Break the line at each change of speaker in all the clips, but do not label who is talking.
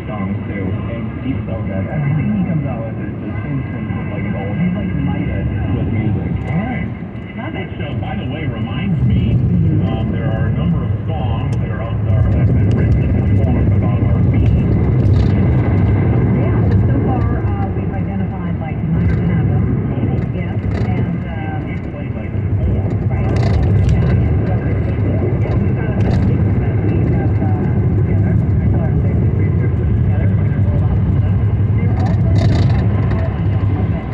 songs too, and he's so good. Everything he comes out with is just instant, like gold. He's like Midas with music.
Alright. Which, by the way, reminds me, there are a number of songs that are out there that have been written and performed about our bees.
Yeah, so far we've identified like 9 or 10 of them. Yes, and
We played like 4.
right. Yeah, we've got a big that we have together. Actually, our safety researchers together. We're going to roll out some of them. There are also some Holland songs that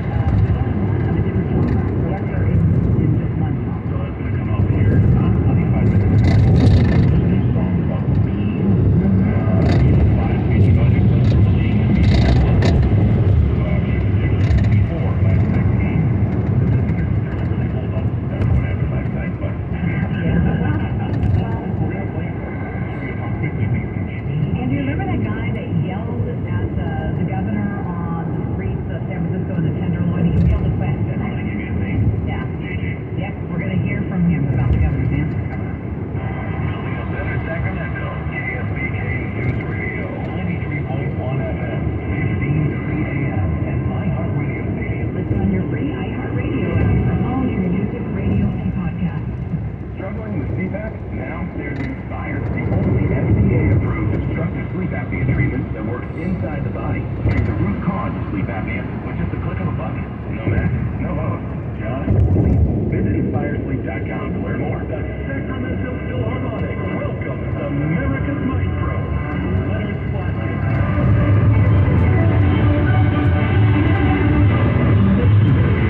have a different genre. So that's our in just one song.
So that's going to come out here in 25 minutes. New song about the bees. 5-page budget clip from seeing the bees. So actually, particularly before last night's game. Statistics really hold up better what happened last night, but we're going to play for it. Show you how quickly things can change.
And do you remember that guy that yelled at the governor on the streets of San Francisco in the Tenderloin? He yelled a question.
I'm going to give you his name.
Yeah.
JJ.
Yep, we're going to hear from him about the governor's answer.
Building Center, Sacramento. KFBK News Radio. 93.1 FM. 15:03 AM. And iHeartRadio station.
Listen on your free iHeartRadio app for all your music, radio, and podcasts.
Struggling with CPAP? Now there's Inspire, the only FDA-approved obstructive sleep apnea treatment that works inside the body. Treat the root cause of sleep apnea with just a click of a button. No mask, no host, just sleep. Visit InspireSleep.com to learn more. The Sacramento Philharmonic welcomes America's Maestro, Leonard Slatkin.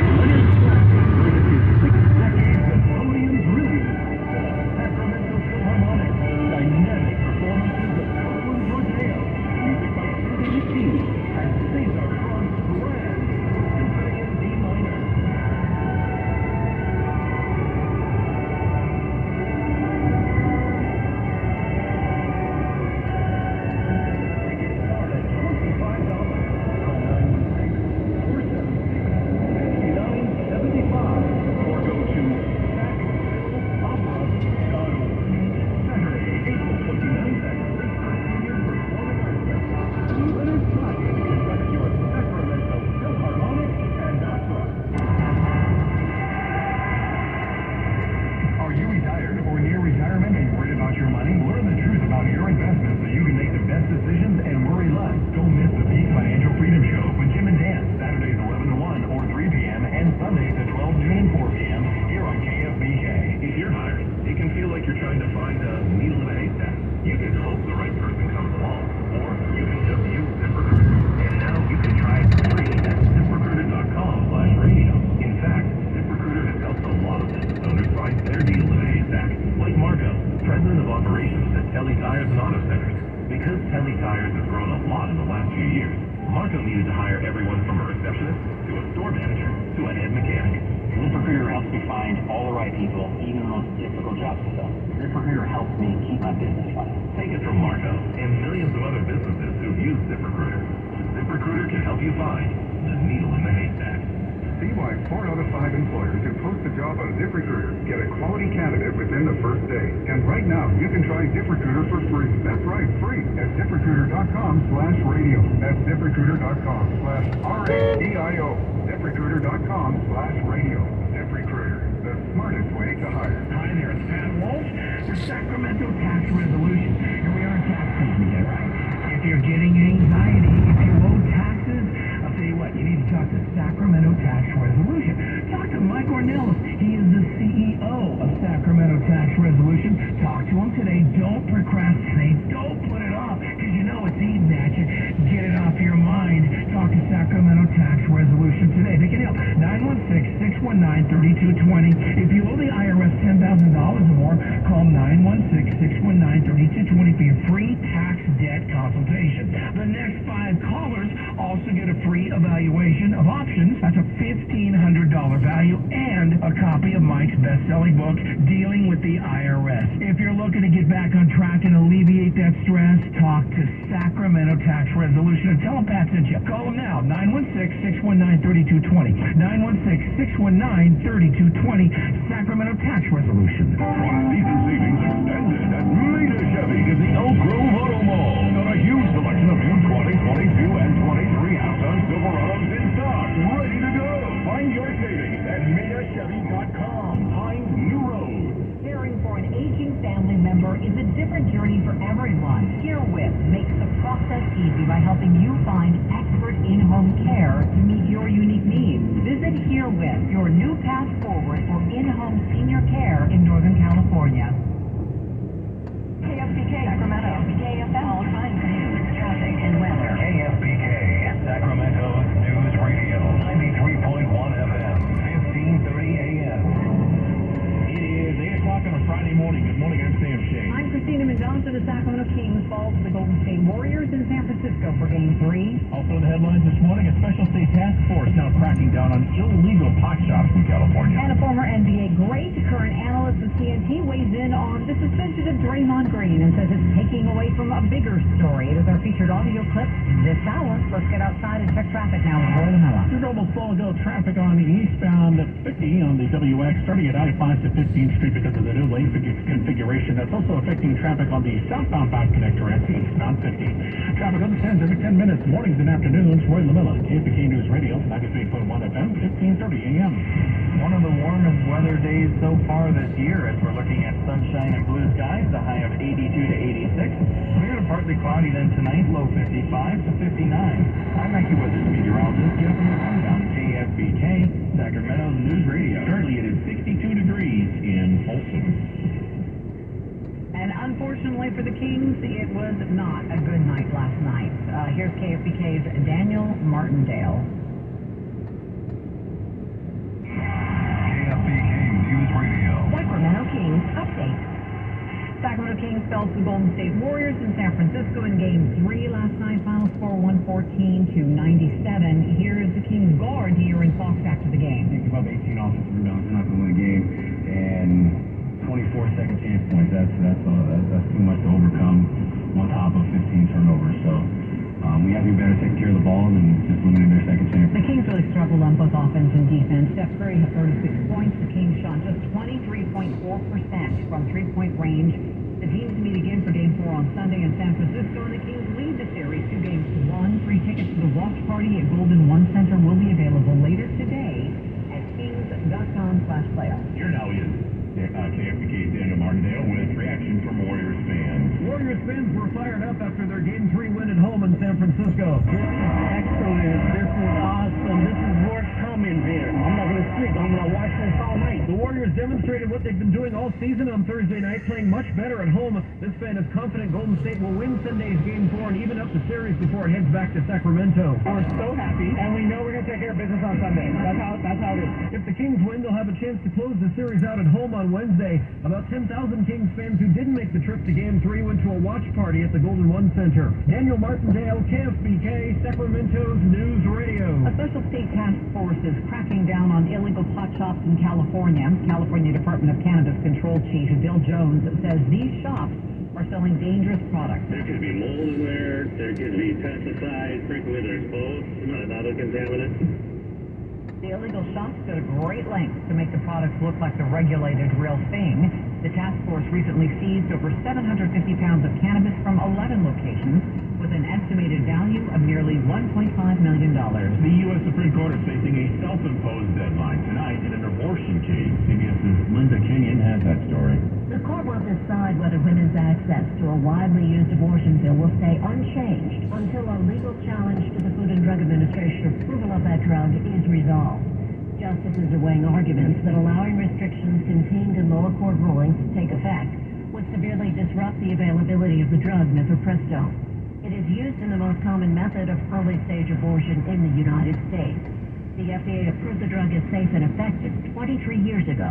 Leonard Slatkin brings his 6 decades of podium brilliance to the Sacramento Philharmonic. Dynamic performances of Brooklyn's Rodeo, music by Susan T. and Cesar Franz Grand, Symphony in D minor. Tickets start at $25. Call 916-476-5975 or go to sacphilopera.org. Saturday, April 29th at Richmond Senior Performing Arts Center. Leonard Slatkin conducts your Sacramento Philharmonic and Opera. Are you retired or near retirement and worried about your money? Learn the truth about your investments so you can make the best decisions and worry less. Don't miss the Peak Financial Freedom Show with Jim and Dan, Saturdays 11 to 1 or 3 p.m. and Sundays at 12 noon and 4 p.m. here on KFBK. If you're hired, it can feel like you're trying to find a needle in a haystack. You can hope the right person comes along, or you can just use ZipRecruiter. And now you can try it for free at ZipRecruiter.com/radio. In fact, ZipRecruiter has helped a lot of business owners find their needle in a haystack, like Marco, president of operations at Telly Tires and Auto Centers. Because Telly Tires has grown a lot in the last few years, Marco needed to hire everyone from a receptionist to a store manager to a head mechanic. ZipRecruiter helps me find all the right people, even the most difficult jobs to fill. ZipRecruiter helps me keep my business running. Take it from Marco and millions of other businesses who use ZipRecruiter. ZipRecruiter can help you find the needle in the haystack.
See why 4 out of 5 employers who post a job on ZipRecruiter get a quality candidate within the first day. And right now, you can try ZipRecruiter for free. That's right, free at ZipRecruiter.com/radio. That's ZipRecruiter.com/RADIO. ZipRecruiter.com/radio. ZipRecruiter, the smartest way to hire.
Hi there, it's Pat Walsh for Sacramento Tax Resolution. Here we are in tax season again, right? If you're getting anxiety, if you owe taxes, I'll tell you what, you need to talk to Sacramento Tax Resolution. Talk to Mike Ornelas. He is the CEO of Sacramento Tax Resolution. Talk to him today. Don't procrastinate. Don't put it off, because you know it's eating at you. Get it off your mind. Talk to Sacramento Tax Resolution today. They can help. 916-619-3220. If you owe the IRS $10,000 or more, call 916-619-3220 for your free tax debt consultation. The next 5 callers also get a free evaluation of options. That's a $1,500 value and a copy of Mike's best-selling book, Dealing with the IRS. If you're looking to get back on track and alleviate that stress, talk to Sacramento Tax Resolution and tell them Pat sent you. Call them now, 916-619-3220. 916-619-3220. Sacramento Tax Resolution.
Season savings extended at Mega Chevy in the Elk Grove Auto Mall. Got a huge selection of new
your unique needs. Visit Herewith, your new path forward for in-home senior care in Northern California. KFBK Sacramento. KFM. All kinds of news, traffic, and weather.
KFBK, Sacramento's News Radio, 93.1 FM, 1530 AM.
It is 8 o'clock on a Friday morning. Good morning, I'm Sam Shea.
I'm Christina Mendonça. The Sacramento Kings fall to the Golden State Warriors in San Francisco for Game 3.
Also in the headlines this morning, a special state task force now cracking down on illegal pot shops in California.
And a former NBA great, current analyst of TNT, weighs in on the suspension of Draymond Green and says it's taking away from a bigger story. It is our featured audio clip this hour. Let's get outside and check traffic now with Roy Lamella.
Just almost full go traffic on the eastbound 50 on the WX, starting at I-5 to 15th Street because of the new lane configuration. That's also affecting traffic on the southbound bound connector at the eastbound 50. Traffic on the 10s every 10 minutes, mornings and afternoons. Roy Lamella, KFBK News Radio, 93.1 FM, 1530 AM.
One of the warmest weather days so far this year as we're looking at sunshine and blue skies, the high of 82 to 86. Clear to partly cloudy then tonight, low 55 to 59. I'm AccuWeather's meteorologist Jeff on KFBK, Sacramento's News Radio.
Currently it is 62 degrees in Folsom.
And unfortunately for the Kings, it was not a good night last night. Here's KFBK's Daniel Martindale.
KFBK News Radio.
Sacramento Kings update. Sacramento Kings fell to the Golden State Warriors in San Francisco in Game 3 last night. Final score 114 to 97. Here is the Kings guard here in Fox after the game.
Think about 18 offensive rebounds, you're not going to win a game, and 24 second chance points. That's too much to overcome on top of 15 turnovers. So we have to be better taking care of the ball than just limiting their second chance.
The Kings really struggled on both offense and defense. Steph Curry had 36 points. The Kings shot just 23.4% from three-point range. The teams meet again for Game 4 on Sunday in San Francisco, and the Kings lead the series 2 games to 1. Free tickets to the watch party at Golden One Center will be available later today at kings.com/playoffs.
Here now is KFBK's Daniel Martindale with reaction from Warriors fans.
Warriors fans were fired up after their Game 3 win at home in San Francisco.
This is excellent. This is awesome. This is what's coming here. I'm not going to sleep. I'm going to watch this all night.
The Warriors demonstrated what they've been doing all season on Thursday night, playing much better at home. This fan is confident Golden State will win Sunday's Game 4 and even up the series before it heads back to Sacramento.
We're so happy, and we know we're going to take care of business on Sunday. That's how it is.
If the Kings win, they'll have a chance to close the series out at home on Wednesday. About 10,000 Kings fans who didn't make the trip to Game 3 went to a watch party at the Golden One Center. Daniel Martindale, KFBK, Sacramento's News Radio.
A special state task force is cracking down on illegal pot shops in California. California Department of Cannabis Control Chief Bill Jones says these shops are selling dangerous products.
There could be mold in there could be pesticides, frequently there's both, another contaminant.
The illegal shops go to great lengths to make the products look like the regulated real thing. The task force recently seized over 750 pounds of cannabis from 11 locations with an estimated value of nearly $1.5 million.
The U.S. Supreme Court is facing a self-imposed deadline tonight in an abortion case. CBS's Linda Kenyon has that story.
The court will decide whether women's access to a widely used abortion pill will stay unchanged until a legal challenge to the Food and Drug Administration's approval of that drug is resolved. Justices are weighing arguments that allowing restrictions contained in lower court rulings to take effect would severely disrupt the availability of the drug mifepristone. It is used in the most common method of early-stage abortion in the United States. The FDA approved the drug as safe and effective 23 years ago.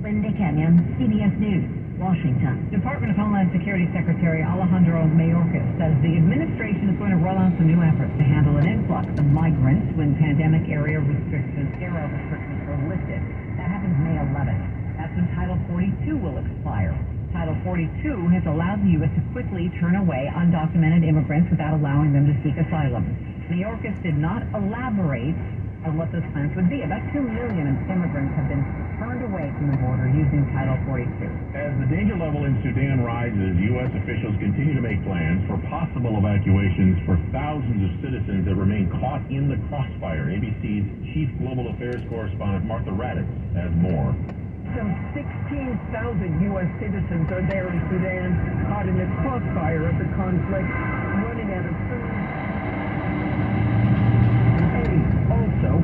Linda Kenyon, CBS News, Washington.
Department of Homeland Security Secretary Alejandro Mayorkas says the administration is going to roll out some new efforts to handle an influx of migrants when pandemic era restrictions are lifted. That happens May 11th. That's when Title 42 will expire. Title 42 has allowed the U.S. to quickly turn away undocumented immigrants without allowing them to seek asylum. Mayorkas did not elaborate on what those plans would be. About 2 million immigrants have been turned away from the border using Title 42.
As the danger level in Sudan rises, U.S. officials continue to make plans for possible evacuations for thousands of citizens that remain caught in the crossfire. ABC's Chief Global Affairs Correspondent Martha Raddatz has more.
Some 16,000 U.S. citizens are there in Sudan, caught in the crossfire of the conflict, running out of food. Also,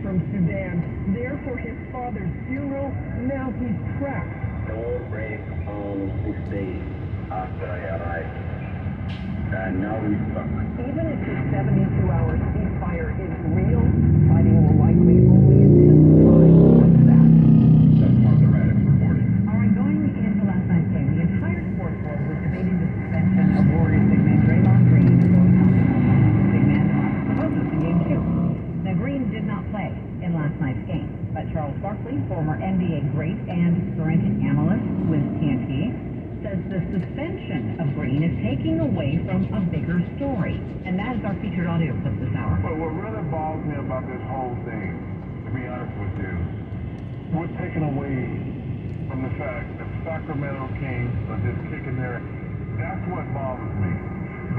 from Sudan, there for his father's funeral. Now he's trapped.
The war break on 6 days after I arrived. And now we're stuck.
Even if the 72-hour ceasefire is real, fighting will likely only intensify after that.
That's Martha Raddick reporting.
All right, going into last night's game, the entire sports world was debating the suspension of Warriors big man Draymond Green for going out the big man proposes in game 2. Now, Green did not play in last night's game, but Charles Barkley, former NBA great and current analyst with TNT, says the suspension of Green is taking away from a bigger story. And that is our featured audio clip this hour.
But what really bothers me about this whole thing, to be honest with you, we're taken away from the fact that Sacramento Kings are just kicking their... That's what bothers me.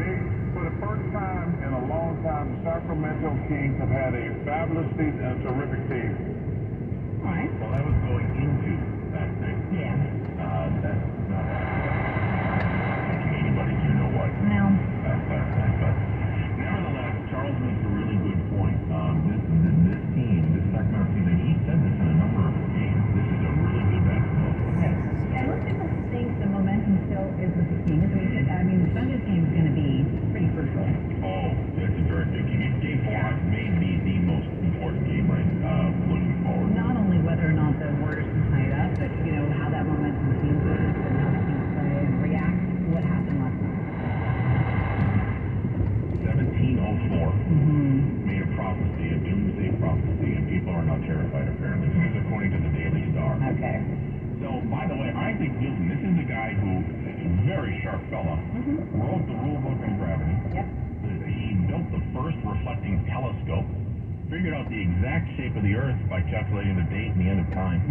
They, for the first time in a long time, the Sacramento Kings have had a fabulous season and a terrific season.
All right.
Well, that was going into that thing.
Yeah.
That's not making anybody do know what.
Now,
But nevertheless, Charles makes a really good point. This team, this Sacramento team, and he said this in a number of games, this is a really good basketball team.
right. And most people think the momentum still is with the Kings. I mean, Sunday's game is going to be pretty crucial.
Oh, that's a very big game. Game 4 may be the most important game, right, looking forward.
Not only whether or not the Warriors can tie it up, but, you know, how that momentum changes and how the Kings play and react to what happened last night.
1704 made a prophecy, a doomsday prophecy, and people are now terrified, apparently. This is according to the Daily Star.
Okay.
So, by the way, Isaac Newton, this is a guy who is a very sharp fella, wrote the rule book on gravity.
Yep.
He built the first reflecting telescope, figured out the exact shape of the Earth by calculating the date and the end of time.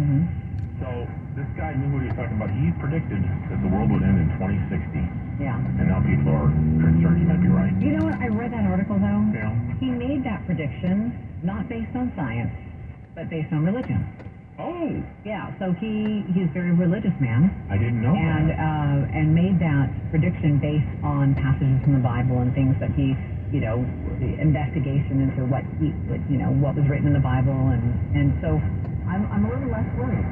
So, this guy knew what he was talking about. He predicted that the world would end in 2060.
Yeah.
And now people are concerned he might be right.
You know what? I read that article, though.
Yeah.
He made that prediction not based on science, but based on religion.
Oh,
Yeah, so he's a very religious man.
I didn't know that.
And made that prediction based on passages from the Bible and things that he, you know, the investigation into what was written in the Bible, and so I'm a little less worried.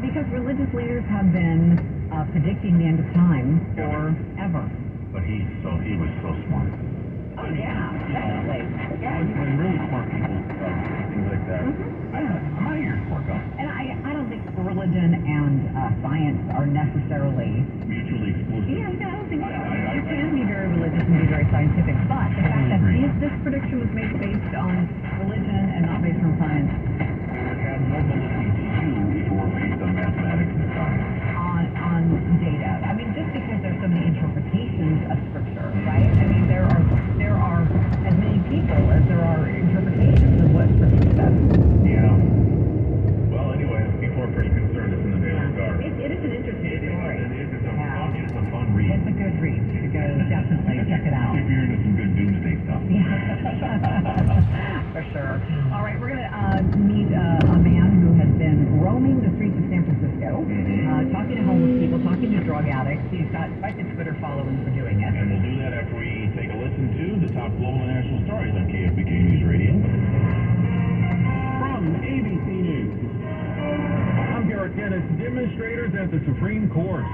Because religious leaders have been predicting the end of time forever.
But he was so smart.
Oh yeah, definitely. Yeah.
When really smart people say things like that, I'm not here to work on.
And I don't think religion and science are necessarily
Mutually exclusive.
Yeah, I don't think so.
I
You can be very religious and be very scientific, but the fact that this prediction was made based on religion and not based on science,
It would have more validity to you if it were based on mathematics and science.
on data. I mean, just because there's so many interpretations of scripture, right? I mean, there are as many people as there are interpretations of what scripture says.
Yeah. Well, anyway, people are pretty concerned. It's in the Daily Star.
It is an interesting story.
It's a fun read.
It's a good read. You go definitely check it out.
If you're into some good doomsday stuff.
For sure. All right, we're going to meet a man who has been roaming the streets of San Francisco, talking to homeless people, talking to drug addicts. He's got quite the Twitter following for doing it.
And we'll do that after we take a listen to the top global and national stories on KFBK News Radio. From ABC News, I'm Garrett Dennis. Demonstrators at the Supreme Court.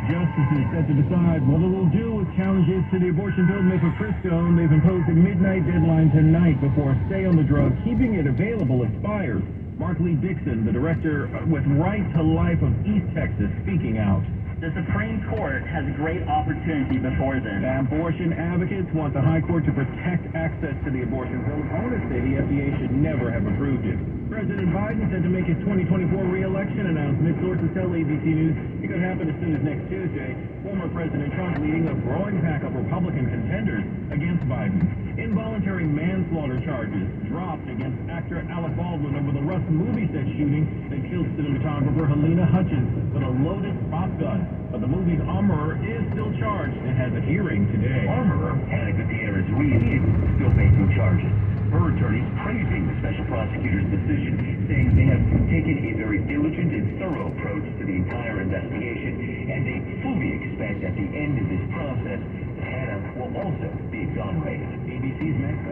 Justices set to decide what it will do with challenges to the abortion bill made for Frisco. They've imposed a midnight deadline tonight before a stay on the drug, keeping it available, expires. Mark Lee Dixon, the director with Right to Life of East Texas, speaking out.
The Supreme Court has a great opportunity before them.
Abortion advocates want the High Court to protect access to the abortion bill. Opponents say the FDA should never have approved it. President Biden said to make his 2024 re-election announcement. Sources tell ABC News it could happen as soon as next Tuesday. Former President Trump leading a growing pack of Republican contenders against Biden. Involuntary manslaughter charges dropped against actor Alec Baldwin over the Rust movie set shooting that killed cinematographer Helena Hutchins with a loaded prop gun. But the movie's armorer is still charged and has a hearing today.
Armorer, Hannah Gutierrez Reed, is still facing charges. Her attorneys praising the special prosecutor's decision, saying they have taken a very diligent and thorough approach to the entire investigation, and they fully expect at the end of this process that Hannah will also be exonerated. ABC's next.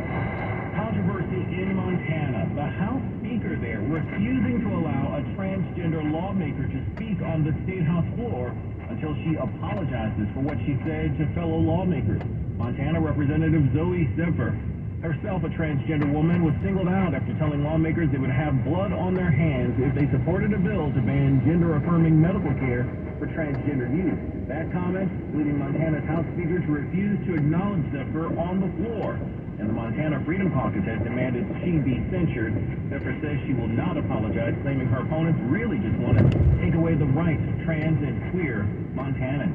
Controversy in Montana. The House Speaker there refusing to allow a transgender lawmaker to speak on the State House floor until she apologizes for what she said to fellow lawmakers. Montana Representative Zoe Semper, herself a transgender woman, was singled out after telling lawmakers they would have blood on their hands if they supported a bill to ban gender-affirming medical care for transgender youth. That comment leading Montana's House Speaker to refuse to acknowledge Semper on the floor. And the Montana Freedom Caucus has demanded she be censured. Semper says she will not apologize, claiming her opponents really just want to take away the rights of trans and queer Montanans.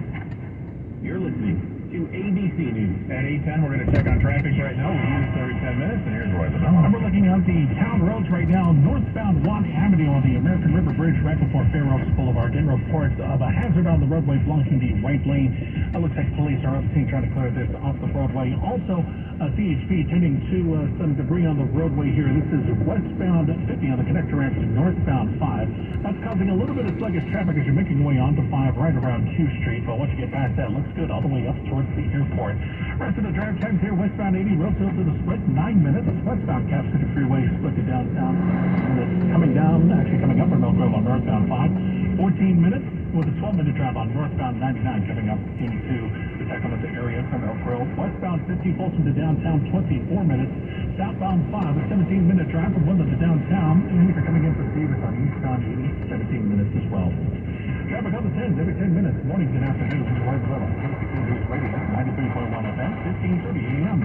You're listening to ABC News.
At 8:10, we're going to check on traffic right now. We use every 10 minutes, and here's Roy Lavelle.
And we're looking at the town roads right now. Northbound Watt Avenue on the American River Bridge right before Fair Oaks Boulevard. In reports of a hazard on the roadway blocking the right lane. It looks like police are on the scene trying to clear this off the roadway. Also, CHP tending to some debris on the roadway here. This is westbound 50 on the connector ramp to northbound 5. That's causing a little bit of sluggish traffic as you're making your way onto 5 right around Q Street. But once you get past that, it looks good all the way up towards the airport. Rest of the drive times here, westbound 80, Roseville to the split, 9 minutes. Westbound Cap City Freeway, split to downtown. And it's coming down, actually coming up from Elk Grove on northbound 5. 14 minutes with a 12-minute drive on northbound 99 coming up into the Tecumseh area from Elk Grove. Westbound 50, Folsom to downtown, 24 minutes. Southbound 5, a 17-minute drive from Woodland to downtown. And if you're coming in from Davis on eastbound 80, 17 minutes as well. Traffic on the 10s every 10 minutes, mornings and afternoons. Right below ABC News Radio, 93.1 FM, 15:30 a.m.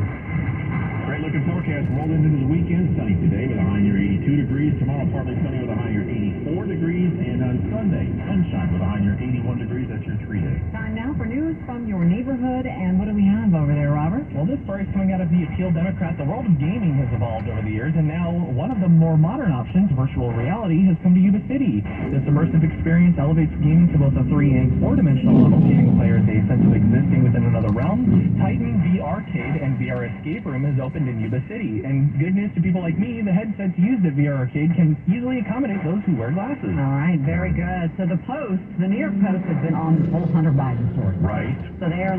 Great looking forecast rolling into the weekend. Sunny today with a high near 82 degrees. Tomorrow partly sunny with a high near 84 degrees. And on Sunday, sunshine with a high near 81 degrees. That's your 3-day.
Time now for news from your neighborhood. And what do we have over there, Robert?
Well, this story is coming out of the Appeal Democrat. The world of gaming has evolved over the years, and now one of the more modern options, virtual reality, has come to Yuba City. This immersive experience elevates gaming to both a 3- and 4-dimensional level, giving players a sense of existing within another realm. Titan VR-Arcade and VR Escape Room has opened in Yuba City, and good news to people like me, the headsets used at VR Arcade can easily accommodate those who wear glasses.
All right, very good. So the New York Post has been on this whole Hunter Biden story.
Right.
So they're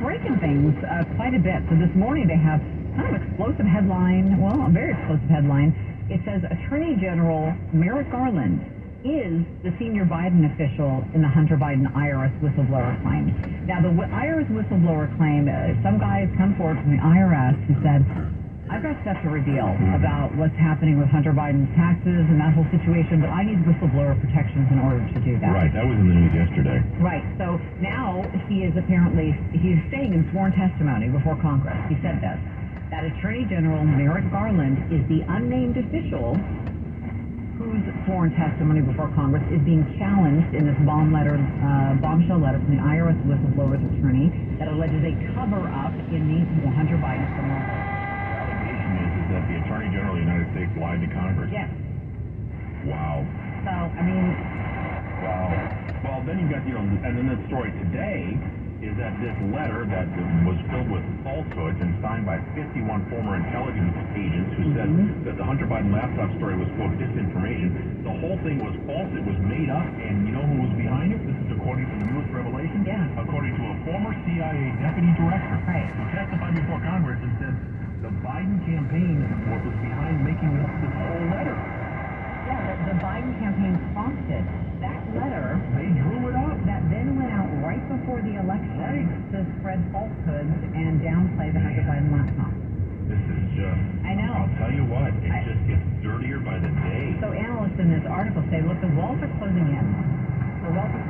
breaking things quite a bit. So this morning they have kind of explosive headline, well, a very explosive headline. It says Attorney General Merrick Garland is the senior Biden official in the Hunter Biden IRS whistleblower claim. Now, the IRS whistleblower claim, some guy has come forward from the IRS who said, I've got stuff to reveal about what's happening with Hunter Biden's taxes and that whole situation, but I need whistleblower protections in order to do that.
Right, that was in the news yesterday.
Right, so now he's saying in sworn testimony before Congress, he said this, that Attorney General Merrick Garland is the unnamed official whose sworn testimony before Congress is being challenged in this bombshell letter from the IRS whistleblower's attorney that alleges a cover-up in the Hunter Biden criminal.
The allegation is that the Attorney General of the United States lied to Congress.
Yes.
Wow.
So, I mean...
Wow. Well, then you've got, and then the story today is that this letter that was filled with falsehoods and signed by 51 former intelligence agents who said that the Hunter Biden laptop story was, quote, disinformation. The whole thing was false. It was made up. And you know who was behind it? This is according to the newest revelation.
Yeah.
According to a former CIA deputy director who testified before Congress and said the Biden campaign was behind making up this whole letter.
Yeah, the Biden campaign prompted that letter.
They drew it up.
That then went out right before the election to spread falsehoods and downplay the Hunter Biden laptop.
This is just...
I know.
I'll tell you what, it just gets dirtier by the day.
So analysts in this article say, look, the walls are closing in. The walls are